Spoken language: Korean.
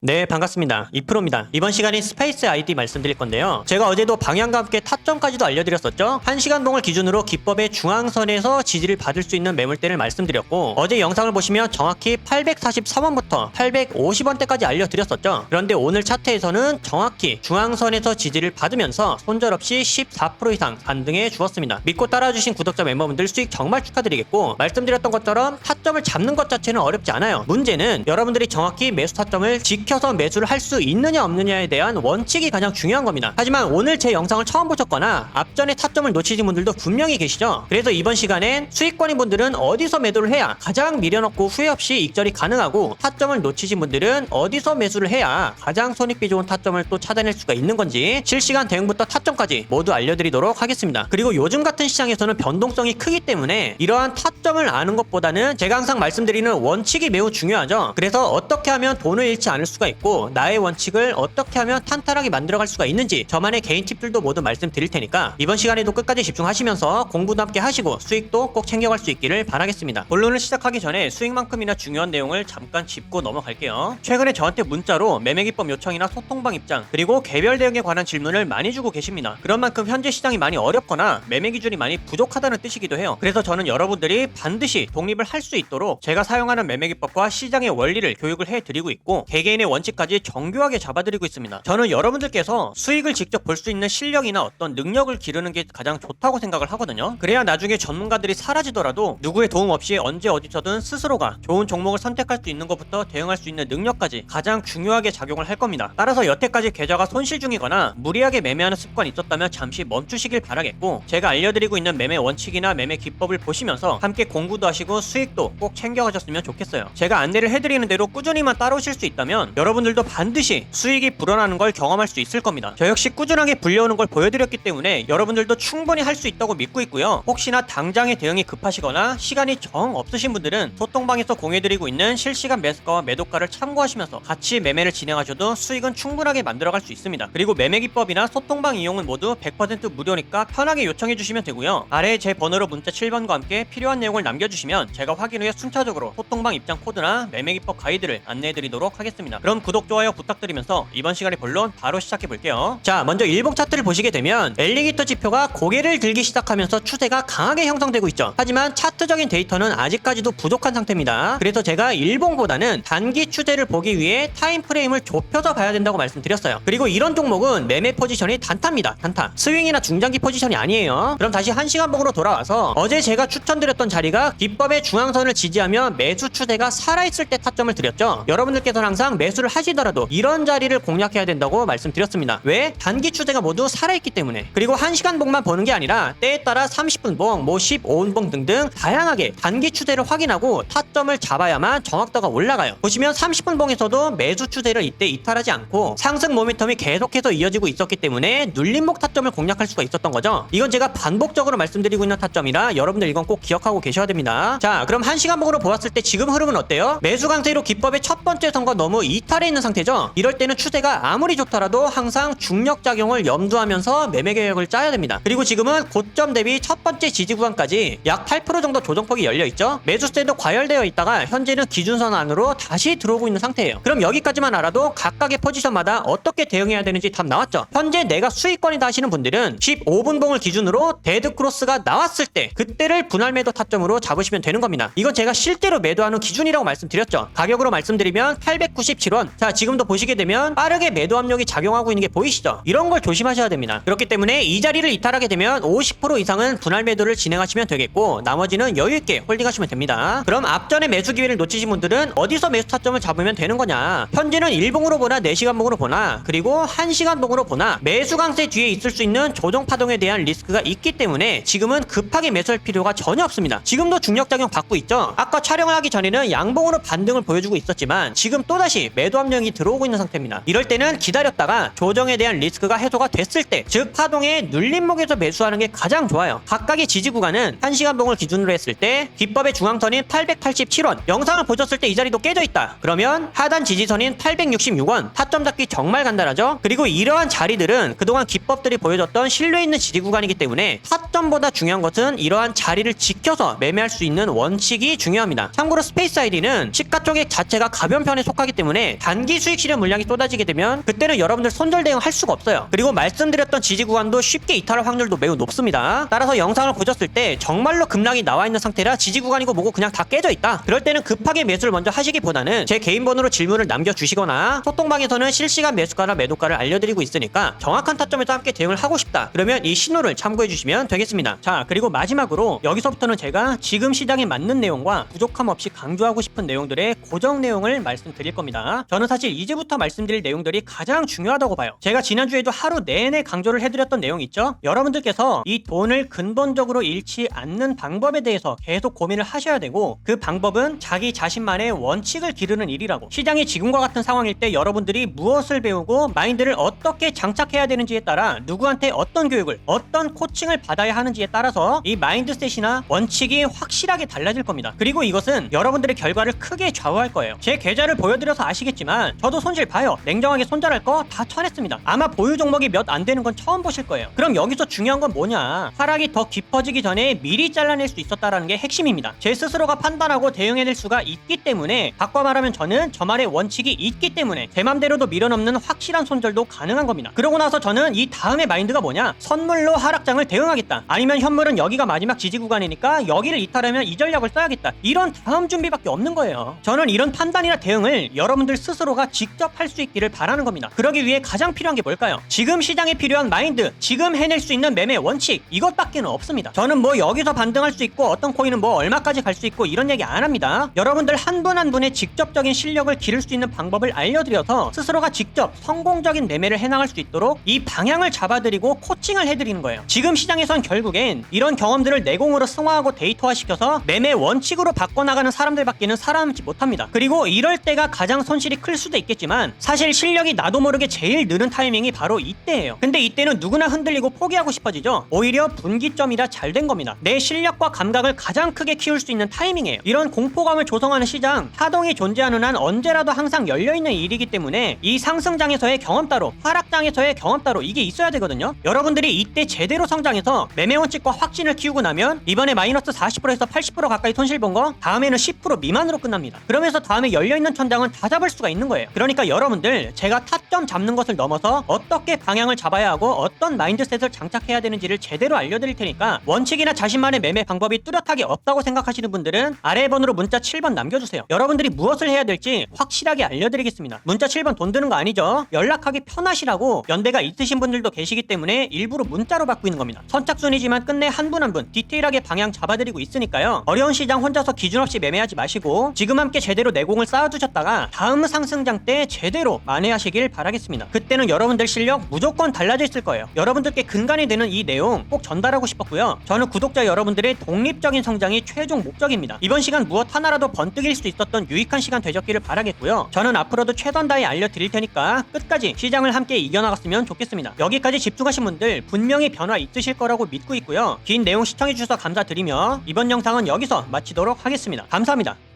네, 반갑습니다. 이프로입니다. 이번 시간에 스페이스 아이디 말씀드릴 건데요. 제가 어제도 방향과 함께 타점까지도 알려드렸었죠. 1시간 동을 기준으로 기법의 중앙선에서 지지를 받을 수 있는 매물대를 말씀드렸고, 어제 영상을 보시면 정확히 843원부터 850원대까지 알려드렸었죠. 그런데 오늘 차트에서는 정확히 중앙선에서 지지를 받으면서 손절없이 14% 이상 반등해 주었습니다. 믿고 따라주신 구독자 멤버분들 수익 정말 축하드리겠고, 말씀드렸던 것처럼 타점을 잡는 것 자체는 어렵지 않아요. 문제는 여러분들이 정확히 매수 타점을 지켜서 매수를 할 수 있느냐 없느냐에 대한 원칙이 가장 중요한 겁니다. 하지만 오늘 제 영상을 처음 보셨거나 앞전에 타점을 놓치신 분들도 분명히 계시죠. 그래서 이번 시간엔 수익권인 분들은 어디서 매도를 해야 가장 미련 없고 후회 없이 익절이 가능하고, 타점을 놓치신 분들은 어디서 매수를 해야 가장 손익비 좋은 타점을 또 찾아낼 수가 있는 건지 실시간 대응부터 타점까지 모두 알려드리도록 하겠습니다. 그리고 요즘 같은 시장에서는 변동성이 크기 때문에 이러한 타점을 아는 것보다는 제가 항상 말씀드리는 원칙이 매우 중요하죠. 그래서 어떻게 하면 돈을 잃지 않을 수가 있고, 나의 원칙을 어떻게 하면 탄탄하게 만들어갈 수가 있는지 저만의 개인 팁들도 모두 말씀드릴 테니까 이번 시간에도 끝까지 집중하시면서 공부도 함께 하시고 수익도 꼭 챙겨갈 수 있기를 바라겠습니다. 본론을 시작하기 전에 수익만큼이나 중요한 내용을 잠깐 짚고 넘어갈게요. 최근에 저한테 문자로 매매기법 요청이나 소통방 입장, 그리고 개별 대응에 관한 질문을 많이 주고 계십니다. 그런 만큼 현재 시장이 많이 어렵거나 매매 기준이 많이 부족하다는 뜻이기도 해요. 그래서 저는 여러분들이 반드시 독립을 할 수 있도록 제가 사용하는 매매기법과 시장의 원리를 교육을 해드리고 있고, 개개인의 원칙까지 정교하게 잡아드리고 있습니다. 저는 여러분들께서 수익을 직접 볼 수 있는 실력이나 어떤 능력을 기르는 게 가장 좋다고 생각을 하거든요. 그래야 나중에 전문가들이 사라지더라도 누구의 도움 없이 언제 어디서든 스스로가 좋은 종목을 선택할 수 있는 것부터 대응할 수 있는 능력까지 가장 중요하게 작용을 할 겁니다. 따라서 여태까지 계좌가 손실 중이거나 무리하게 매매하는 습관이 있었다면 잠시 멈추시길 바라겠고, 제가 알려드리고 있는 매매 원칙이나 매매 기법을 보시면서 함께 공부도 하시고 수익도 꼭 챙겨가셨으면 좋겠어요. 제가 안내를 해드리는 대로 꾸준히만 따라오실 수 있다면 여러분들도 반드시 수익이 불어나는 걸 경험할 수 있을 겁니다. 저 역시 꾸준하게 불려오는 걸 보여드렸기 때문에 여러분들도 충분히 할 수 있다고 믿고 있고요. 혹시나 당장의 대응이 급하시거나 시간이 정 없으신 분들은 소통방에서 공유해드리고 있는 실시간 매수가와 매도가를 참고하시면서 같이 매매를 진행하셔도 수익은 충분하게 만들어갈 수 있습니다. 그리고 매매 기법이나 소통방 이용은 모두 100% 무료니까 편하게 요청해 주시면 되고요. 아래에 제 번호로 문자 7번과 함께 필요한 내용을 남겨주시면 제가 확인 후에 순차적으로 소통방 입장 코드나 매매 기법 가이드를 안내해드리도록 하겠습니다. 그럼 구독, 좋아요 부탁드리면서 이번 시간의 본론 바로 시작해볼게요. 자, 먼저 일봉 차트를 보시게 되면 엘리게이터 지표가 고개를 들기 시작하면서 추세가 강하게 형성되고 있죠. 하지만 차트적인 데이터는 아직까지도 부족한 상태입니다. 그래서 제가 일봉보다는 단기 추세를 보기 위해 타임프레임을 좁혀서 봐야 된다고 말씀드렸어요. 그리고 이런 종목은 매매 포지션이 단타입니다. 단타. 스윙이나 중장기 포지션이 아니에요. 그럼 다시 1시간봉으로 돌아와서 어제 제가 추천드렸던 자리가 기법의 중앙선을 지지하며 매수 추세가 살아있을 때 타점을 드렸죠. 여러분들께서는 항상 매수를 하시더라도 이런 자리를 공략해야 된다고 말씀드렸습니다. 왜? 단기 추세가 모두 살아있기 때문에. 그리고 1시간봉만 보는 게 아니라 때에 따라 30분봉, 15분봉 등등 다양하게 단기 추세를 확인하고 타점을 잡아야만 정확도가 올라가요. 보시면 30분봉에서도 매수 추세를 이때 이탈하지 않고 상승 모멘텀이 계속해서 이어지고 있었기 때문에 눌림목 타점을 공략할 수가 있었던 거죠. 이건 제가 반복적으로 말씀드리고 있는 타점이라 여러분들 이건 꼭 기억하고 계셔야 됩니다. 자, 그럼 1시간봉으로 보았을 때 지금 흐름은 어때요? 매수 강세로 기법의 첫 번째 선거 너무 이탈해 있는 상태죠. 이럴 때는 추세가 아무리 좋더라도 항상 중력 작용을 염두하면서 매매 계획을 짜야 됩니다. 그리고 지금은 고점 대비 첫 번째 지지 구간까지 약 8% 정도 조정폭이 열려 있죠. 매수세도 과열되어 있다가 현재는 기준선 안으로 다시 들어오고 있는 상태예요. 그럼 여기까지만 알아도 각각의 포지션마다 어떻게 대응해야 되는지 답 나왔죠. 현재 내가 수익권이다 하시는 분들은 15분봉을 기준으로 데드 크로스가 나왔을 때 그때를 분할 매도 타점으로 잡으시면 되는 겁니다. 이건 제가 실제로 매도하는 기준이라고 말씀드렸죠. 가격으로 말씀드리면 897원. 자, 지금도 보시게 되면 빠르게 매도 압력이 작용하고 있는 게 보이시죠? 이런 걸 조심하셔야 됩니다. 그렇기 때문에 이 자리를 이탈하게 되면 50% 이상은 분할 매도를 진행하시면 되겠고, 나머지는 여유있게 홀딩하시면 됩니다. 그럼 앞전에 매수 기회를 놓치신 분들은 어디서 매수 타점을 잡으면 되는 거냐? 현재는 1봉으로 보나 4시간봉으로 보나 그리고 1시간봉으로 보나 매수 강세 뒤에 있을 수 있는 조정 파동에 대한 리스크가 있기 때문에 지금은 급하게 매수할 필요가 전혀 없습니다. 지금도 중력작용 받고 있죠. 아까 촬영을 하기 전에는 양봉으로 반등을 보여주고 있었지만 지금 또다시 매도 압력이 들어오고 있는 상태입니다. 이럴 때는 기다렸다가 조정에 대한 리스크가 해소가 됐을 때, 즉 파동의 눌림목에서 매수하는 게 가장 좋아요. 각각의 지지 구간은 1시간봉을 기준으로 했을 때 기법의 중앙선인 887원, 영상을 보셨을 때 이 자리도 깨져 있다. 그러면 하단 지지선인 866원, 타점 잡기 정말 간단하죠. 그리고 이러한 자리들은 그동안 기법들이 보여줬던 신뢰 있는 지지 구간이기 때문에 타점보다 중요한 것은 이러한 자리를 지켜서 매매할 수 있는 원칙이 중요합니다. 참고로 스페이스 아이디는 시가총액 자체가 가변 편에 속하기 때문에 때문에 단기 수익 실현 물량이 쏟아지게 되면 그때는 여러분들 손절 대응할 수가 없어요. 그리고 말씀드렸던 지지 구간도 쉽게 이탈할 확률도 매우 높습니다. 따라서 영상을 보셨을 때 정말로 급락이 나와 있는 상태라 지지 구간이고 뭐고 그냥 다 깨져 있다. 그럴 때는 급하게 매수를 먼저 하시기보다는 제 개인 번호로 질문을 남겨주시거나 소통방에서는 실시간 매수가나 매도가를 알려드리고 있으니까 정확한 타점에서 함께 대응을 하고 싶다. 그러면 이 신호를 참고해 주시면 되겠습니다. 자, 그리고 마지막으로 여기서부터는 제가 지금 시장에 맞는 내용과 부족함 없이 강조하고 싶은 내용들의 고정 내용을 말씀드릴 겁니다. 저는 사실 이제부터 말씀드릴 내용들이 가장 중요하다고 봐요. 제가 지난주에도 하루 내내 강조를 해드렸던 내용 있죠? 여러분들께서 이 돈을 근본적으로 잃지 않는 방법에 대해서 계속 고민을 하셔야 되고, 그 방법은 자기 자신만의 원칙을 기르는 일이라고. 시장이 지금과 같은 상황일 때 여러분들이 무엇을 배우고 마인드를 어떻게 장착해야 되는지에 따라 누구한테 어떤 교육을, 어떤 코칭을 받아야 하는지에 따라서 이 마인드셋이나 원칙이 확실하게 달라질 겁니다. 그리고 이것은 여러분들의 결과를 크게 좌우할 거예요. 제 계좌를 보여드려서 아시겠지만 저도 손실 봐요. 냉정하게 손절할 거 다 쳐냈습니다. 아마 보유 종목이 몇 안 되는 건 처음 보실 거예요. 그럼 여기서 중요한 건 뭐냐? 하락이 더 깊어지기 전에 미리 잘라낼 수 있었다라는 게 핵심입니다. 제 스스로가 판단하고 대응해낼 수가 있기 때문에, 바꿔 말하면 저는 저만의 원칙이 있기 때문에 제 맘대로도 밀어넘는 확실한 손절도 가능한 겁니다. 그러고 나서 저는 이 다음의 마인드가 뭐냐? 선물로 하락장을 대응하겠다. 아니면 현물은 여기가 마지막 지지 구간이니까 여기를 이탈하면 이 전략을 써야겠다. 이런 다음 준비밖에 없는 거예요. 저는 이런 판단이나 대응을 여러분들 스스로가 직접 할 수 있기를 바라는 겁니다. 그러기 위해 가장 필요한 게 뭘까요? 지금 시장에 필요한 마인드, 지금 해낼 수 있는 매매 원칙, 이것밖에는 없습니다. 저는 뭐 여기서 반등할 수 있고 어떤 코인은 뭐 얼마까지 갈 수 있고 이런 얘기 안 합니다. 여러분들 한 분 한 분의 직접적인 실력을 기를 수 있는 방법을 알려드려서 스스로가 직접 성공적인 매매를 해나갈 수 있도록 이 방향을 잡아드리고 코칭을 해드리는 거예요. 지금 시장에선 결국엔 이런 경험들을 내공으로 승화하고 데이터화시켜서 매매 원칙으로 바꿔나가는 사람들밖에는 살아남지 못합니다. 그리고 이럴 때가 가장 손실이 클 수도 있겠지만 사실 실력이 나도 모르게 제일 느는 타이밍이 바로 이때예요. 근데 이때는 누구나 흔들리고 포기하고 싶어지죠. 오히려 분기점이라 잘 된 겁니다. 내 실력과 감각을 가장 크게 키울 수 있는 타이밍이에요. 이런 공포감을 조성하는 시장, 파동이 존재하는 한 언제라도 항상 열려있는 일이기 때문에 이 상승장에서의 경험 따로, 하락장에서의 경험 따로, 이게 있어야 되거든요. 여러분들이 이때 제대로 성장해서 매매 원칙과 확신을 키우고 나면 이번에 마이너스 40%에서 80% 가까이 손실 본 거 다음에는 10% 미만으로 끝납니다. 그러면서 다음에 열려있는 천장은 다 잡을 수가 있는 거예요. 그러니까 여러분들, 제가 타점 잡는 것을 넘어서 어떻게 방향을 잡아야 하고 어떤 마인드셋을 장착해야 되는지를 제대로 알려드릴 테니까, 원칙이나 자신만의 매매 방법이 뚜렷하게 없다고 생각하시는 분들은 아래 번호로 문자 7번 남겨주세요. 여러분들이 무엇을 해야 될지 확실하게 알려드리겠습니다. 문자 7번 돈 드는 거 아니죠? 연락하기 편하시라고 연대가 있으신 분들도 계시기 때문에 일부러 문자로 받고 있는 겁니다. 선착순이지만 끝내 한 분 한 분 디테일하게 방향 잡아드리고 있으니까요. 어려운 시장 혼자서 기준 없이 매매하지 마시고 지금 함께 제대로 내공을 쌓아두셨다가 다음 상승장 때 제대로 만회하시길 바라겠습니다. 그때는 여러분들 실력 무조건 달라져 있을 거예요. 여러분들께 근간이 되는 이 내용 꼭 전달하고 싶었고요. 저는 구독자 여러분들의 독립적인 성장이 최종 목적입니다. 이번 시간 무엇 하나라도 번뜩일 수 있었던 유익한 시간 되셨기를 바라겠고요. 저는 앞으로도 최선 다해 알려드릴 테니까 끝까지 시장을 함께 이겨나갔으면 좋겠습니다. 여기까지 집중하신 분들 분명히 변화 있으실 거라고 믿고 있고요. 긴 내용 시청해주셔서 감사드리며 이번 영상은 여기서 마치도록 하겠습니다. 감사합니다.